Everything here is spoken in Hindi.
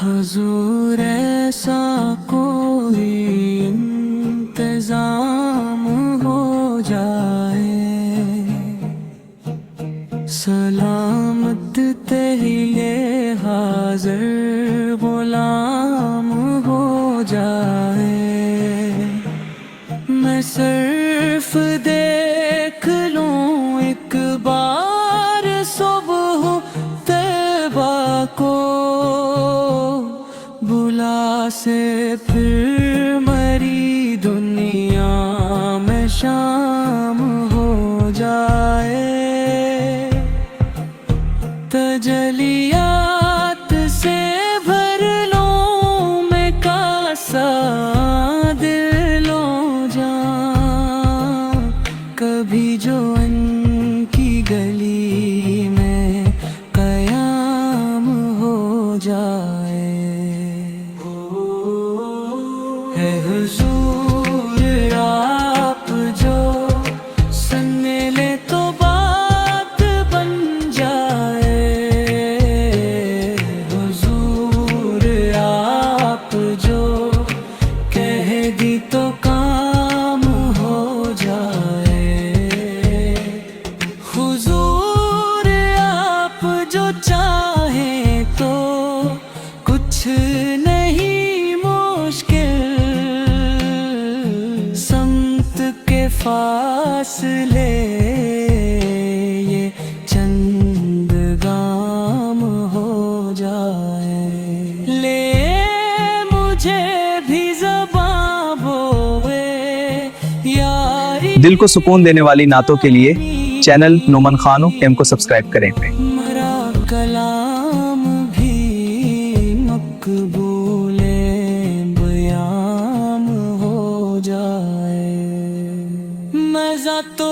हुजूर ऐसा कोई इंतजाम हो जाए, सलामत तेरे हाजिर गुलाम हो जाए। मैं सिर्फ देख लूं एक बार सुबह तैबा को, बुला से फिर मरी दुनिया में शाम हो जाए। तजलियात से भर लूं मैं कासा दिल लो जा, कभी जो इनकी गली में कयाम हो जाए। है हुजूर आप जो सुन ले तो बात बन जाए। हुजूर आप जो कह दी तो काम हो जाए। हुजूर आप जो चाहें तो कुछ नहीं मुश्किल, समत के फासले ये चंद गाम हो जाए। ले मुझे भी ज़बां बोए यारी, दिल को सुकून देने वाली नातों के लिए चैनल नोमन खानो एम को सब्सक्राइब करें। मेरा कलाम भी मकबूले बयाम हो जाए। मज़ा तो